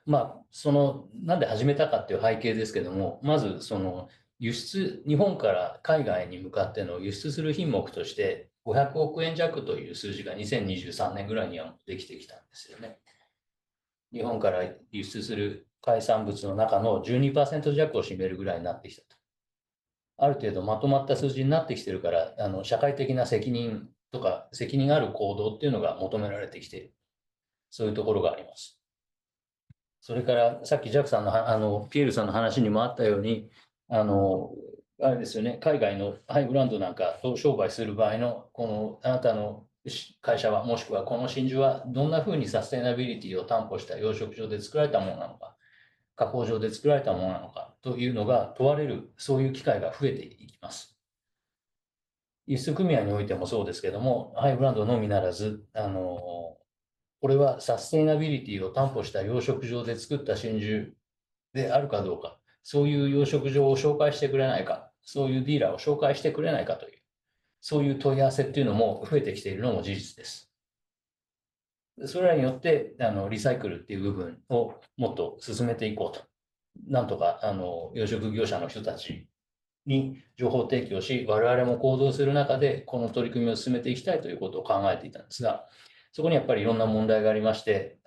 なんで始めたかっていう背景ですけども、まず日本から海外に向かっての輸出する品目として、500億円弱という数字が2023年ぐらいにはできてきたんですよね。日本から輸出する海産物の中の 12% 弱を占めるぐらいになってきたと。ある程度まとまった数字になってきてるから、社会的な責任とか責任ある行動っていうのが求められてきている。そういうところがあります。それからさっきジャックさんのピエールさんの話にもあったように、あれですよね、海外のハイブランドなんかと商売する場合の、あなたの会社は、もしくはこの真珠はどんなふうにサステナビリティを担保した養殖場で作られたものなのか、加工場で作られたものなのかというのが問われる、そういう機会が増えていきます。輸出組合においてもそうですけども、ハイブランドのみならず、これはサステナビリティを担保した養殖場で作った真珠であるかどうか、そういう養殖場を紹介してくれないか、そういうディーラーを紹介してくれないかという、そういう問い合わせっていうのも増えてきているのも事実です。それらによって、リサイクルっていう部分をもっと進めていこうと。なんとか、養殖業者の人たちに情報提供し、我々も行動する中で、この取り組みを進めていきたいということを考えていたんですが、そこにやっぱりいろんな問題がありまして、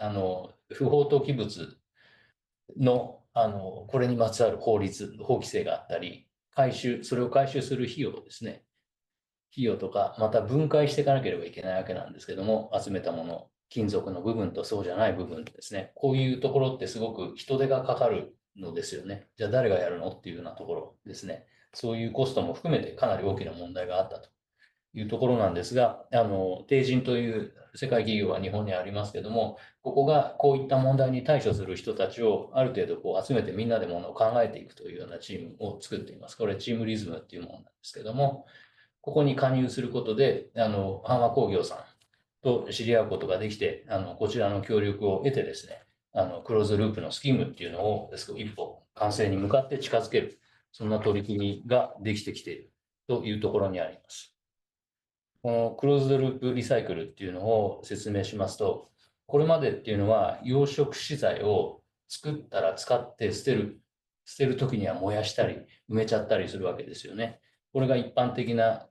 不法投棄物の、これにまつわる法規制があったり、それを回収する費用ですね。費用とか、また分解していかなければいけないわけなんですけども、集めたもの、金属の部分とそうじゃない部分ですね。こういうところってすごく人手がかかるのですよね。じゃあ誰がやるのっていうようなところですね。そういうコストも含めてかなり大きな問題があったというところなんですが、帝人という世界企業は日本にありますけども、ここがこういった問題に対処する人たちをある程度集めてみんなでものを考えていくというようなチームを作っています。これチームリズムっていうものなんですけども、ここに加入することで、阪和工業さんと知り合うことができて、こちらの協力を得てですね、クローズループのスキームっていうのを一歩完成に向かって近づける、そんな取り組みができてきているというところにあります。このクローズドループリサイクルっていうのを説明しますと、これまでっていうのは養殖資材を作ったら使って捨てる時には燃やしたり埋めちゃったりするわけですよね。これが一般的な、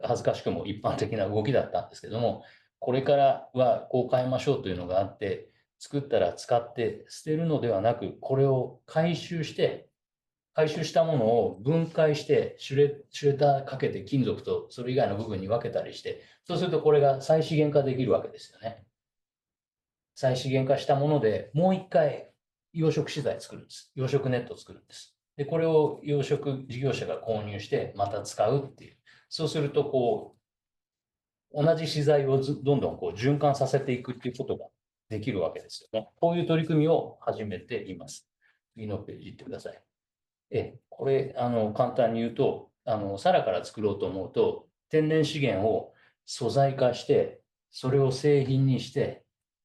恥ずかしくも一般的な動きだったんですけども、これからはこう変えましょうというのがあって、作ったら使って捨てるのではなく、これを回収して、回収したものを分解して、シュレッダーかけて金属とそれ以外の部分に分けたりして、そうするとこれが再資源化できるわけですよね。再資源化したものでもう一回養殖資材作るんです。養殖ネットを作るんです。で、これを養殖事業者が購入してまた使うっていう。そうすると、同じ資材をどんどん循環させていくっていうことができるわけですよね。こういう取り組みを始めています。次のページ行ってください。これ、簡単に言うと、皿から作ろうと思うと、天然資源を素材化して、それを製品にして、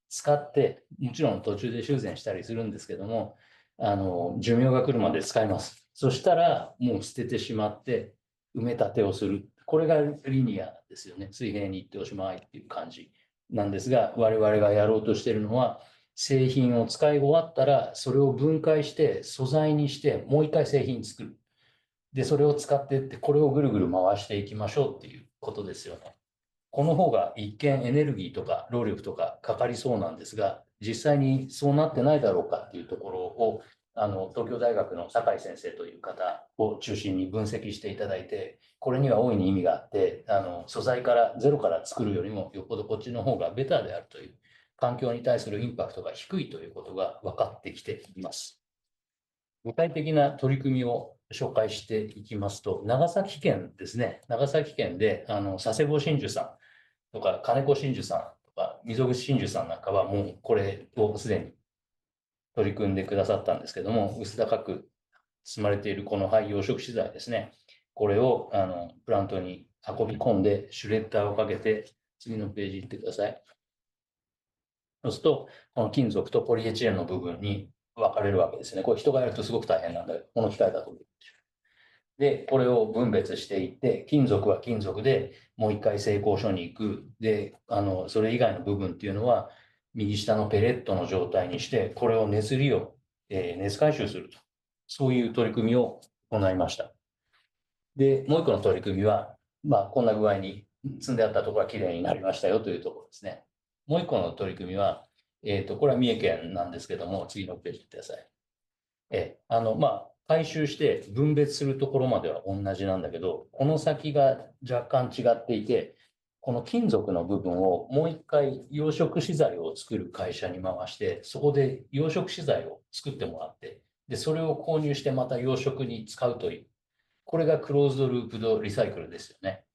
使って、もちろん途中で修繕したりするんですけども、寿命が来るまで使います。そしたら、もう捨ててしまって、埋め立てをする。これがリニアですよね。水平に行っておしまいっていう感じなんですが、我々がやろうとしているのは、製品を使い終わったら、それを分解して素材にして、もう一回製品作る。で、それを使っていって、これをぐるぐる回していきましょうっていうことですよね。この方が一見エネルギーとか労力とかかかりそうなんですが、実際にそうなってないだろうかっていうところを、東京大学の酒井先生という方を中心に分析していただいて、これには大いに意味があって、素材からゼロから作るよりもよっぽどこっちの方がベターであるという、環境に対するインパクトが低いということが分かってきています。具体的な取り組みを紹介していきますと、長崎県ですね。長崎県で、佐世保真珠さんとか、金子真珠さんとか、溝口真珠さんなんかはもうこれをすでに取り組んでくださったんですけども、薄高く積まれているこの廃養殖資材ですね。これをプラントに運び込んで、シュレッダーをかけて、次のページ行ってください。そうすると、この金属とポリエチレンの部分に分かれるわけですね。これ人がやるとすごく大変なんだけど、この機械だと。で、これを分別していって、金属は金属でもう一回製鋼所に行く。で、それ以外の部分っていうのは、右下のペレットの状態にして、これを熱利用、熱回収すると。そういう取り組みを行いました。で、もう一個の取り組みは、こんな具合に積んであったところがきれいになりましたよというところですね。もう一個の取り組みは、これは三重県なんですけども、次のページください。回収して分別するところまでは同じなんだけど、この先が若干違っていて、この金属の部分をもう一回養殖資材を作る会社に回して、そこで養殖資材を作ってもらって、で、それを購入してまた養殖に使うという、これがクローズドループドリサイクルですよね。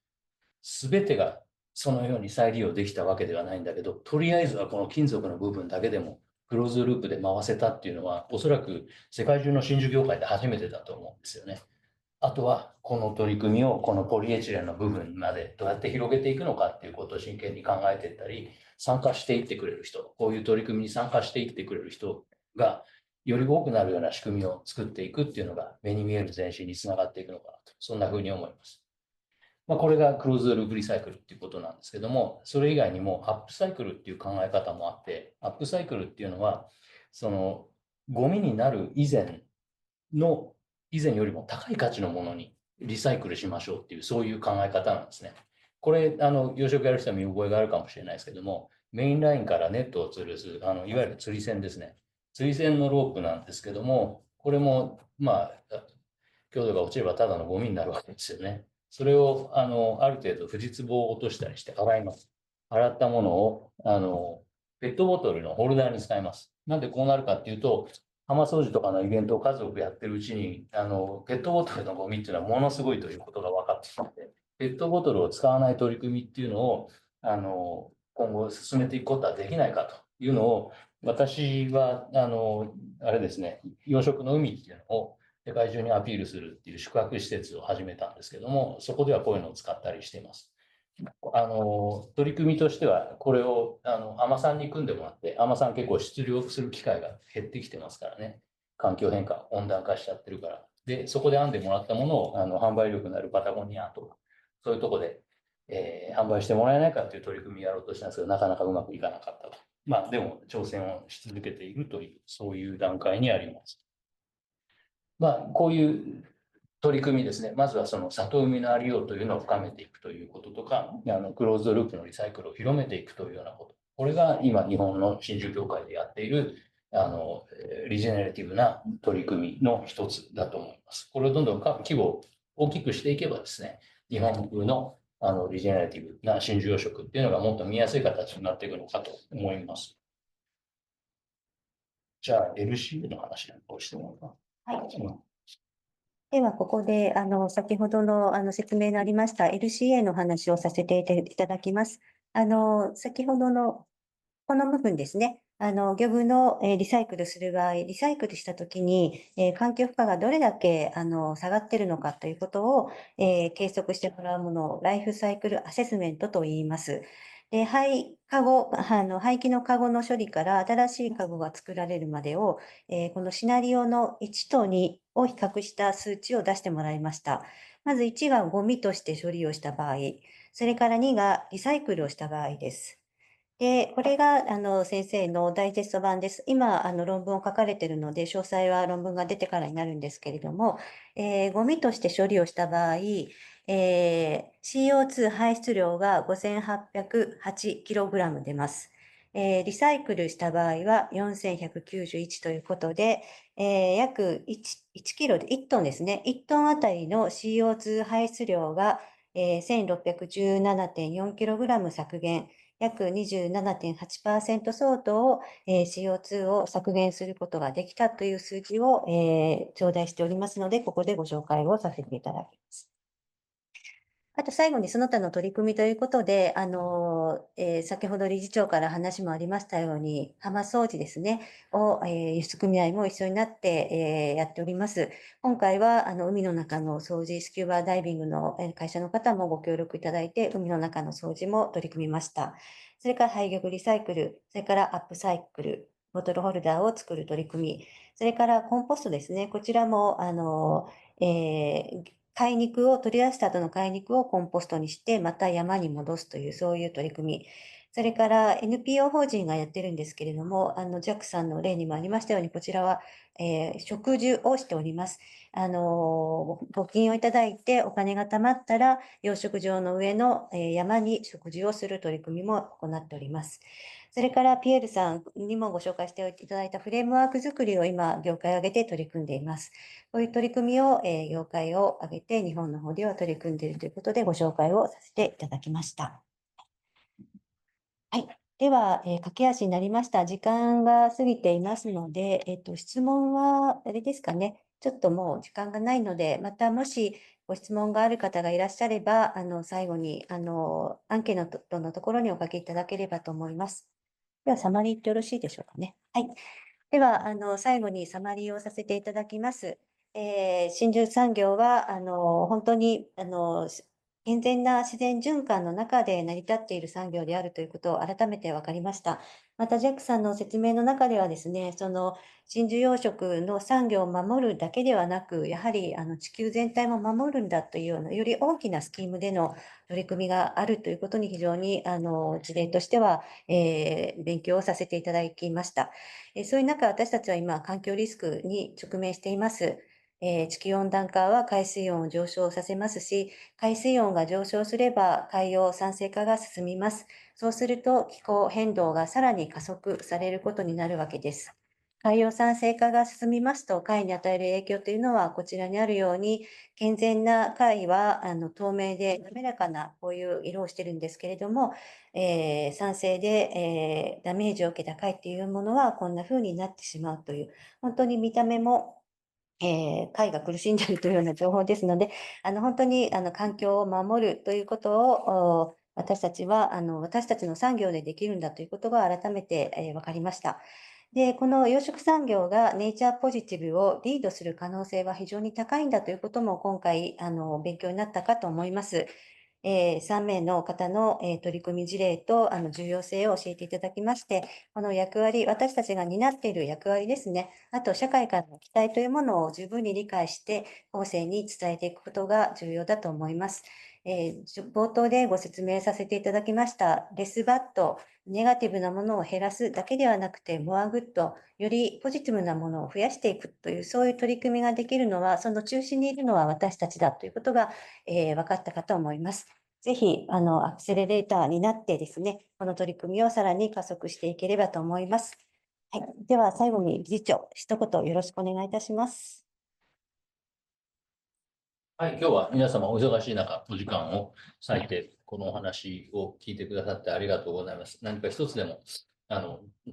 すべてがそのように再利用できたわけではないんだけど、とりあえずはこの金属の部分だけでもクローズドループで回せたっていうのは、おそらく世界中の真珠業界で初めてだと思うんですよね。あとは、この取り組みをこのポリエチレンの部分までどうやって広げていくのかっていうことを真剣に考えていったり、参加していってくれる人、こういう取り組みに参加していってくれる人が、より多くなるような仕組みを作っていくっていうのが目に見える前進につながっていくのかなと、そんなふうに思います。これがクローズドループリサイクルっていうことなんですけども、それ以外にもアップサイクルっていう考え方もあって、アップサイクルっていうのは、そのゴミになる以前よりも高い価値のものにリサイクルしましょうっていう、そういう考え方なんですね。これ、養殖やる人は見覚えがあるかもしれないですけども、メインラインからネットを吊るす、いわゆる釣り線ですね。釣り線のロープなんですけども、これも、強度が落ちればただのゴミになるわけですよね。それを、ある程度、フジツボを落としたりして洗います。洗ったものを、ペットボトルのホルダーに使います。なんでこうなるかっていうと、浜掃除とかのイベントを数多くやってるうちに、ペットボトルのゴミっていうのはものすごいということが分かってきて、ペットボトルを使わない取り組みっていうのを、今後進めていくことはできないかというのを、私は、あれですね、養殖の海っていうのを世界中にアピールするっていう宿泊施設を始めたんですけども、そこではこういうのを使ったりしています。取り組みとしては、これを海女さんに組んでもらって、海女さん結構出漁する機会が減ってきてますからね。環境変化、温暖化しちゃってるから。で、そこで編んでもらったものを販売力のあるパタゴニアとか、そういうとこで、販売してもらえないかという取り組みをやろうとしたんですけど、なかなかうまくいかなかったと。でも挑戦をし続けているという、そういう段階にあります。こういう取り組みですね。まずはその里海のありようというのを深めていくということとか、クローズドループのリサイクルを広めていくというようなこと。これが今、日本の真珠協会でやっている、リジェネラティブな取り組みの一つだと思います。これをどんどん規模を大きくしていけばですね、日本風のリジェネラティブな真珠養殖っていうのがもっと見やすい形になっていくのかと思います。じゃあ、LCA の話なんかをしてもらうか。はい。では、ここで、先ほどの、説明のありました LCA の話をさせていただきます。先ほどのこの部分ですね。漁具の、リサイクルする場合、リサイクルしたときに、環境負荷がどれだけ、下がっているのかということを、計測してもらうものを、ライフサイクルアセスメントと言います。で、廃棄のカゴの処理から新しいカゴが作られるまでを、このシナリオの1と2を比較した数値を出してもらいました。まず1がゴミとして処理をした場合、それから2がリサイクルをした場合です。で、これが、先生のダイジェスト版です。今、論文を書かれているので、詳細は論文が出てからになるんですけれども、ゴミとして処理をした場合、CO2 排出量が 5808kg 出ます。リサイクルした場合は4191ということで、約1キロで1トンですね。1トンあたりの CO2 排出量が、1617.4kg 削減。約 27.8% 相当を、CO2 を削減することができたという数字を、頂戴しておりますので、ここでご紹介をさせていただきます。あと最後にその他の取り組みということで、先ほど理事長から話もありましたように、浜掃除ですね、を、輸出組合も一緒になって、やっております。今回は、海の中の掃除、スキューバダイビングの会社の方もご協力いただいて、海の中の掃除も取り組みました。それから廃漁具リサイクル、それからアップサイクル、ボトルホルダーを作る取り組み、それからコンポストですね、こちらも、貝肉を取り出した後の貝肉をコンポストにして、また山に戻すという、そういう取り組み。それから NPO 法人がやってるんですけれども、ジャックさんの例にもありましたように、こちらは、植樹をしております。募金をいただいてお金が貯まったら、養殖場の上の山に植樹をする取り組みも行っております。それからピエールさんにもご紹介していただいたフレームワーク作りを今、業界を挙げて取り組んでいます。こういう取り組みを、業界を挙げて日本の方では取り組んでいるということでご紹介をさせていただきました。はい。では、駆け足になりました。時間が過ぎていますので、質問は、あれですかね。ちょっともう時間がないので、またもしご質問がある方がいらっしゃれば、最後に、アンケートのところにお書きいただければと思います。では、サマリーってよろしいでしょうかね。はい。では、最後にサマリーをさせていただきます。真珠産業は、本当に、健全な自然循環の中で成り立っている産業であるということを改めて分かりました。また、ジャックさんの説明の中ではですね、その真珠養殖の産業を守るだけではなく、やはり地球全体も守るんだというような、より大きなスキームでの取り組みがあるということに非常に事例としては、勉強をさせていただきました。そういう中、私たちは今、環境リスクに直面しています。地球温暖化は海水温を上昇させますし、海水温が上昇すれば海洋酸性化が進みます。そうすると気候変動がさらに加速されることになるわけです。海洋酸性化が進みますと、海に与える影響というのは、こちらにあるように、健全な貝は透明で滑らかなこういう色をしてるんですけれども、酸性で、ダメージを受けた貝っていうものはこんな風になってしまうという、本当に見た目も貝が苦しんでいるというような情報ですので、本当に環境を守るということを、私たちは私たちの産業でできるんだということが改めて、分かりました。で、この養殖産業がネイチャーポジティブをリードする可能性は非常に高いんだということも今回勉強になったかと思います。3名の方の、取り組み事例と重要性を教えていただきまして、この役割、私たちが担っている役割ですね、あと社会からの期待というものを十分に理解して、後世に伝えていくことが重要だと思います。冒頭でご説明させていただきましたレスバット、ネガティブなものを減らすだけではなくて、モアグッド、よりポジティブなものを増やしていくという、そういう取り組みができるのは、その中心にいるのは私たちだということが、分かったかと思います。ぜひ、アクセレレーターになってですね、この取り組みをさらに加速していければと思います。はい。では、最後に理事長、一言よろしくお願いいたします。はい、今日は皆様お忙しい中、お時間を割いて、このお話を聞いてくださってありがとうございます。何か一つでも、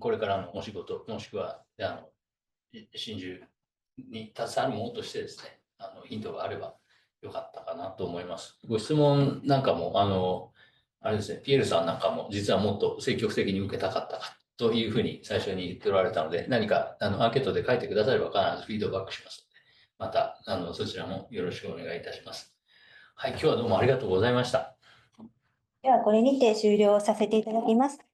これからのお仕事、もしくは、真珠に携わるものとしてですね、ヒントがあればよかったかなと思います。ご質問なんかも、あれですね、ピエールさんなんかも、実はもっと積極的に受けたかったかというふうに最初に言っておられたので、何かアンケートで書いてくだされば必ずフィードバックします。また、そちらもよろしくお願いいたします。はい、今日はどうもありがとうございました。では、これにて終了させていただきます。